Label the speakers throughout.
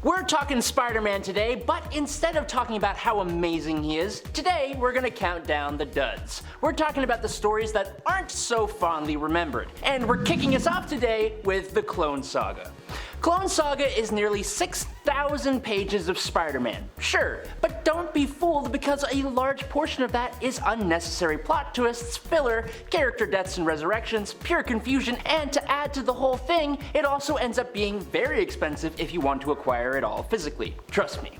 Speaker 1: We're talking Spider-Man today, but instead of talking about how amazing he is, today we're gonna count down the duds. We're talking about the stories that aren't so fondly remembered. And we're kicking us off today with the Clone Saga. Clone Saga is nearly 6,000 pages of Spider-Man, sure, but don't be fooled because a large portion of that is unnecessary plot twists, filler, character deaths and resurrections, pure confusion, and to add to the whole thing, it also ends up being very expensive if you want to acquire it all physically, trust me.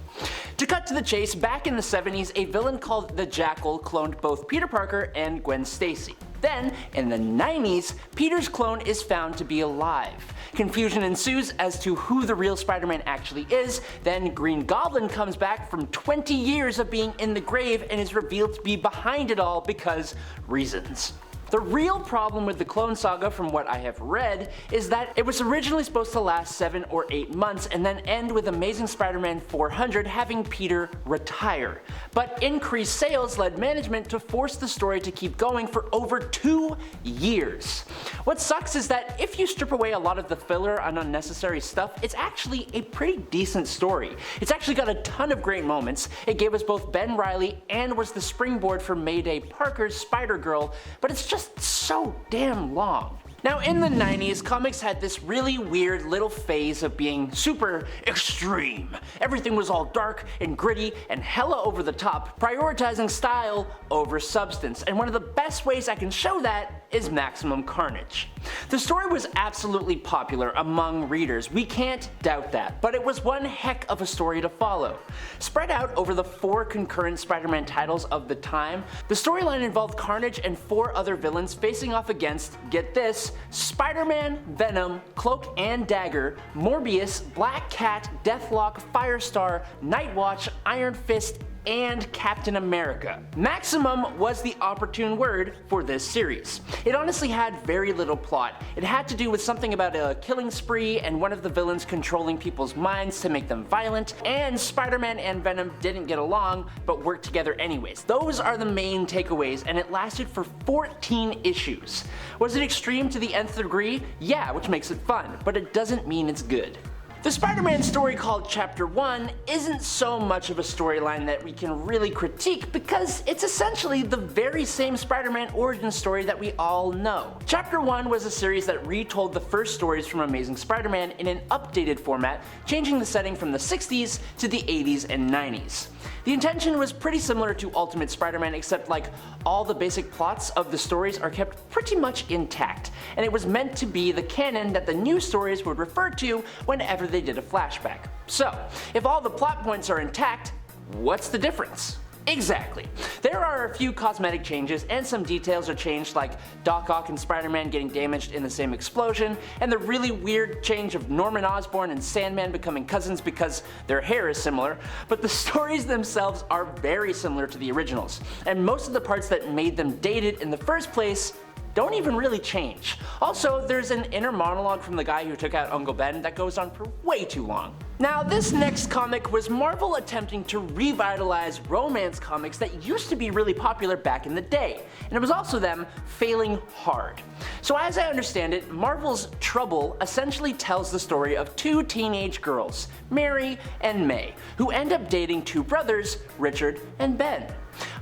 Speaker 1: To cut to the chase, back in the 70s, a villain called the Jackal cloned both Peter Parker and Gwen Stacy. Then, in the 90s, Peter's clone is found to be alive. Confusion ensues as to who the real Spider-Man actually is, then Green Goblin comes back from 20 years of being in the grave and is revealed to be behind it all because reasons. The real problem with the Clone Saga, from what I have read, is that it was originally supposed to last 7 or 8 months and then end with Amazing Spider-Man 400 having Peter retire. But increased sales led management to force the story to keep going for over 2 years. What sucks is that if you strip away a lot of the filler and unnecessary stuff, it's actually a pretty decent story. It's actually got a ton of great moments. It gave us both Ben Reilly and was the springboard for Mayday Parker's Spider-Girl, but it's just so damn long. Now in the 90s, comics had this really weird little phase of being super extreme. Everything was all dark and gritty and hella over the top, prioritizing style over substance, and one of the best ways I can show that is Maximum Carnage. The story was absolutely popular among readers, we can't doubt that, but it was one heck of a story to follow. Spread out over the 4 concurrent Spider-Man titles of the time, the storyline involved Carnage and 4 other villains facing off against, get this, Spider-Man, Venom, Cloak and Dagger, Morbius, Black Cat, Deathlock, Firestar, Nightwatch, Iron Fist, and Captain America. Maximum was the opportune word for this series. It honestly had very little plot. It had to do with something about a killing spree and one of the villains controlling people's minds to make them violent, and Spider-Man and Venom didn't get along but worked together anyways. Those are the main takeaways, and it lasted for 14 issues. Was it extreme to the nth degree? Yeah, which makes it fun, but it doesn't mean it's good. The Spider-Man story called Chapter 1 isn't so much of a storyline that we can really critique because it's essentially the very same Spider-Man origin story that we all know. Chapter 1 was a series that retold the first stories from Amazing Spider-Man in an updated format, changing the setting from the 60s to the 80s and 90s. The intention was pretty similar to Ultimate Spider-Man, except like all the basic plots of the stories are kept pretty much intact, and it was meant to be the canon that the new stories would refer to whenever they did a flashback. So, if all the plot points are intact, what's the difference? Exactly. There are a few cosmetic changes and some details are changed, like Doc Ock and Spider-Man getting damaged in the same explosion, and the really weird change of Norman Osborn and Sandman becoming cousins because their hair is similar, but the stories themselves are very similar to the originals, and most of the parts that made them dated in the first place don't even really change. Also, there's an inner monologue from the guy who took out Uncle Ben that goes on for way too long. Now, this next comic was Marvel attempting to revitalize romance comics that used to be really popular back in the day, and it was also them failing hard. So as I understand it, Marvel's Trouble essentially tells the story of 2 teenage girls, Mary and May, who end up dating 2 brothers, Richard and Ben.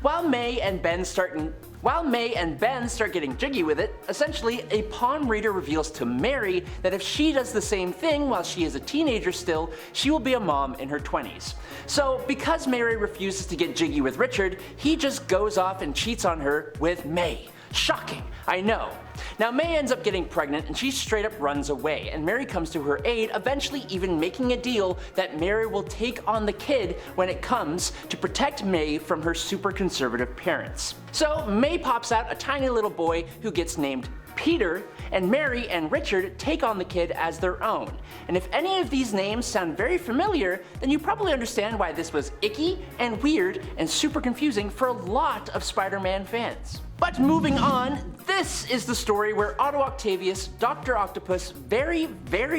Speaker 1: While May and Ben start getting jiggy with it, essentially a palm reader reveals to Mary that if she does the same thing while she is a teenager still, she will be a mom in her 20s. So because Mary refuses to get jiggy with Richard, he just goes off and cheats on her with May. Shocking, I know. Now May ends up getting pregnant and she straight up runs away, and Mary comes to her aid, eventually even making a deal that Mary will take on the kid when it comes to protect May from her super conservative parents. So May pops out a tiny little boy who gets named Peter, and Mary and Richard take on the kid as their own. And if any of these names sound very familiar, then you probably understand why this was icky and weird and super confusing for a lot of Spider-Man fans. But moving on, this is the story where Otto Octavius, Dr. Octopus, very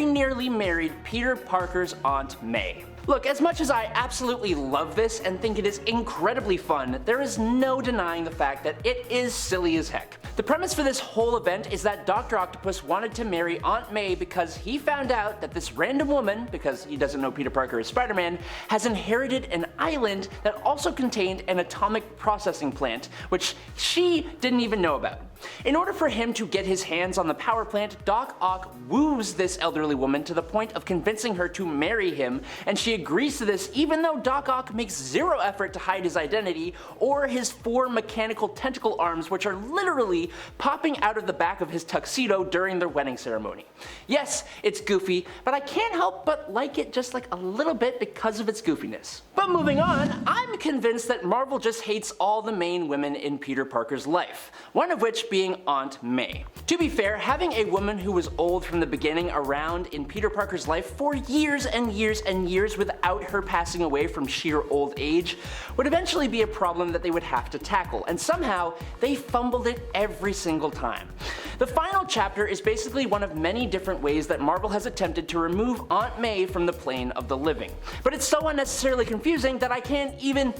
Speaker 1: nearly married Peter Parker's Aunt May. Look, as much as I absolutely love this and think it is incredibly fun, there is no denying the fact that it is silly as heck. The premise for this whole event is that Dr. Octopus wanted to marry Aunt May because he found out that this random woman, because he doesn't know Peter Parker is Spider-Man, has inherited an island that also contained an atomic processing plant, which she didn't even know about. In order for him to get his hands on the power plant, Doc Ock woos this elderly woman to the point of convincing her to marry him, and she agrees to this even though Doc Ock makes zero effort to hide his identity or his 4 mechanical tentacle arms, which are literally popping out of the back of his tuxedo during their wedding ceremony. Yes, it's goofy, but I can't help but like it just like a little bit because of its goofiness. But moving on, I'm convinced that Marvel just hates all the main women in Peter Parker's life, one of which being Aunt May. To be fair, having a woman who was old from the beginning around in Peter Parker's life for years and years and years without her passing away from sheer old age would eventually be a problem that they would have to tackle, and somehow they fumbled it every single time. The final chapter is basically one of many different ways that Marvel has attempted to remove Aunt May from the plane of the living, but it's so unnecessarily confusing that I can't even.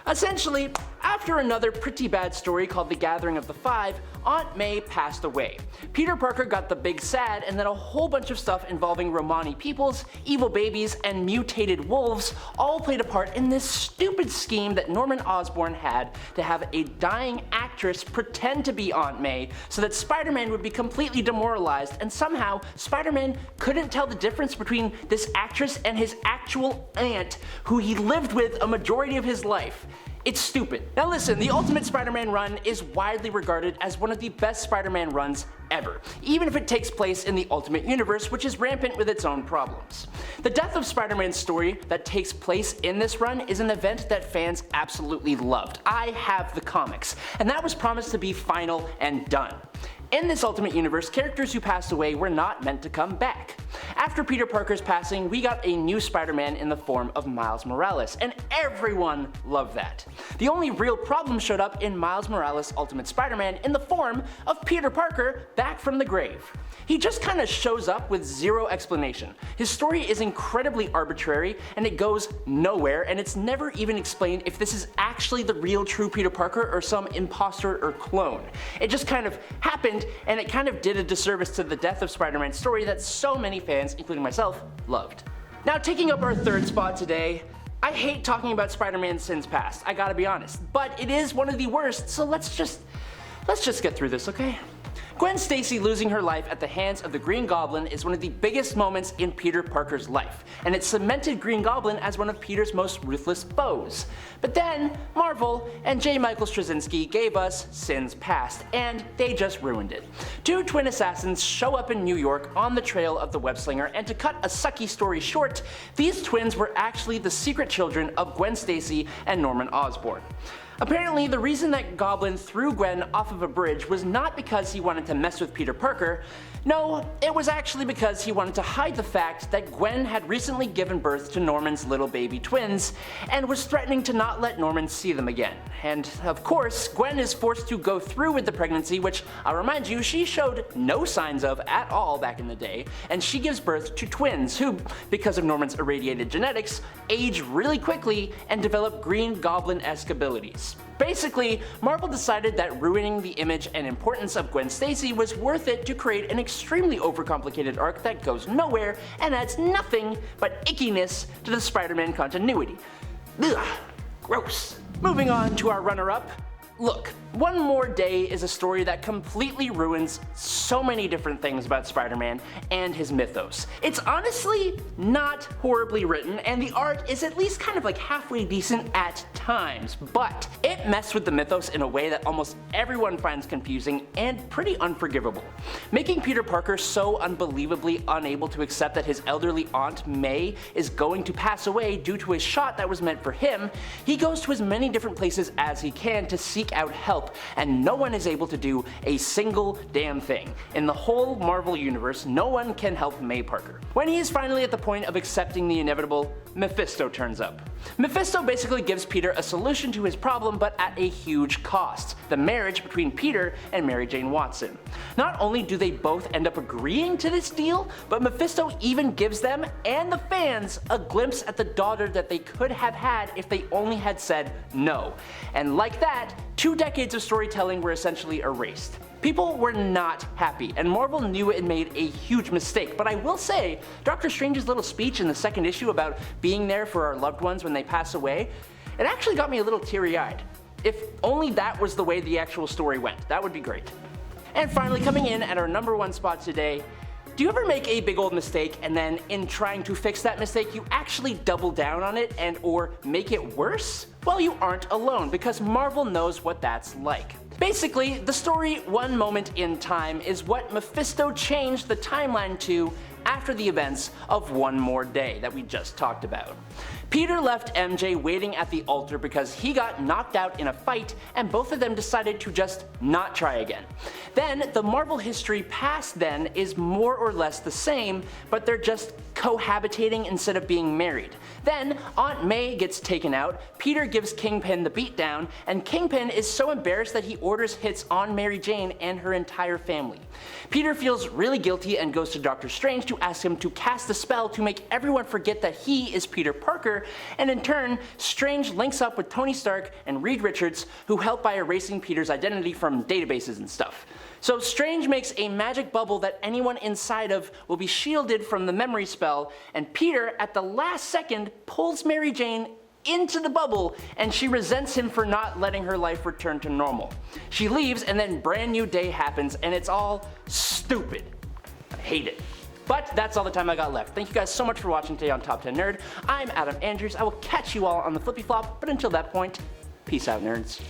Speaker 1: Essentially, after another pretty bad story called The Gathering of the Five, Aunt May passed away. Peter Parker got the big sad, and then a whole bunch of stuff involving Romani peoples, evil babies, and mutated wolves all played a part in this stupid scheme that Norman Osborn had to have a dying actress pretend to be Aunt May so that Spider-Man would be completely demoralized, and somehow Spider-Man couldn't tell the difference between this actress and his actual aunt who he lived with a majority of his life. It's stupid. Now listen, the Ultimate Spider-Man run is widely regarded as one of the best Spider-Man runs ever, even if it takes place in the Ultimate Universe, which is rampant with its own problems. The death of Spider-Man's story that takes place in this run is an event that fans absolutely loved. I have the comics, and that was promised to be final and done. In this Ultimate Universe, characters who passed away were not meant to come back. After Peter Parker's passing, we got a new Spider-Man in the form of Miles Morales, and everyone loved that. The only real problem showed up in Miles Morales' Ultimate Spider-Man in the form of Peter Parker back from the grave. He just kinda shows up with zero explanation. His story is incredibly arbitrary, and it goes nowhere, and it's never even explained if this is actually the real true Peter Parker or some imposter or clone. It just kind of happened, and it kind of did a disservice to the death of Spider-Man's story that so many fans, including myself, loved. Now, taking up our third spot today, I hate talking about Spider-Man's sins past, I gotta be honest, but it is one of the worst, so let's just get through this, okay? Gwen Stacy losing her life at the hands of the Green Goblin is one of the biggest moments in Peter Parker's life, and it cemented Green Goblin as one of Peter's most ruthless foes. But then, Marvel and J. Michael Straczynski gave us Sins Past, and they just ruined it. 2 twin assassins show up in New York on the trail of the web-slinger, and to cut a sucky story short, these twins were actually the secret children of Gwen Stacy and Norman Osborn. Apparently, the reason that Goblin threw Gwen off of a bridge was not because he wanted to mess with Peter Parker. No, it was actually because he wanted to hide the fact that Gwen had recently given birth to Norman's little baby twins and was threatening to not let Norman see them again. And of course, Gwen is forced to go through with the pregnancy, which I'll remind you she showed no signs of at all back in the day, and she gives birth to twins who, because of Norman's irradiated genetics, age really quickly and develop Green Goblin-esque abilities. Basically, Marvel decided that ruining the image and importance of Gwen Stacy was worth it to create an extremely overcomplicated arc that goes nowhere and adds nothing but ickiness to the Spider-Man continuity. Ugh, gross. Moving on to our runner-up. Look, One More Day is a story that completely ruins so many different things about Spider-Man and his mythos. It's honestly not horribly written, and the art is at least kind of like halfway decent at times, but it messed with the mythos in a way that almost everyone finds confusing and pretty unforgivable. Making Peter Parker so unbelievably unable to accept that his elderly Aunt May is going to pass away due to a shot that was meant for him, he goes to as many different places as he can to seek out help, and no one is able to do a single damn thing. In the whole Marvel universe, no one can help May Parker. When he is finally at the point of accepting the inevitable, Mephisto turns up. Mephisto basically gives Peter a solution to his problem, but at a huge cost: the marriage between Peter and Mary Jane Watson. Not only do they both end up agreeing to this deal, but Mephisto even gives them and the fans a glimpse at the daughter that they could have had if they only had said no. And like that, 2 decades of storytelling were essentially erased. People were not happy, and Marvel knew it made a huge mistake, but I will say, Doctor Strange's little speech in the second issue about being there for our loved ones when they pass away, it actually got me a little teary-eyed. If only that was the way the actual story went, that would be great. And finally, coming in at our #1 spot today, do you ever make a big old mistake and then in trying to fix that mistake you actually double down on it and or make it worse? Well, you aren't alone, because Marvel knows what that's like. Basically, the story One Moment in Time is what Mephisto changed the timeline to after the events of One More Day that we just talked about. Peter left MJ waiting at the altar because he got knocked out in a fight, and both of them decided to just not try again. Then, the Marvel history past then is more or less the same, but they're just cohabitating instead of being married. Then, Aunt May gets taken out, Peter gives Kingpin the beatdown, and Kingpin is so embarrassed that he orders hits on Mary Jane and her entire family. Peter feels really guilty and goes to Doctor Strange to ask him to cast a spell to make everyone forget that he is Peter Parker, and in turn, Strange links up with Tony Stark and Reed Richards, who help by erasing Peter's identity from databases and stuff. So Strange makes a magic bubble that anyone inside of will be shielded from the memory spell, and Peter, at the last second, pulls Mary Jane into the bubble, and she resents him for not letting her life return to normal. She leaves, and then Brand New Day happens, and it's all stupid. I hate it. But that's all the time I got left. Thank you guys so much for watching today on Top 10 Nerd. I'm Adam Andrews. I will catch you all on the flippy flop, but until that point, peace out, nerds.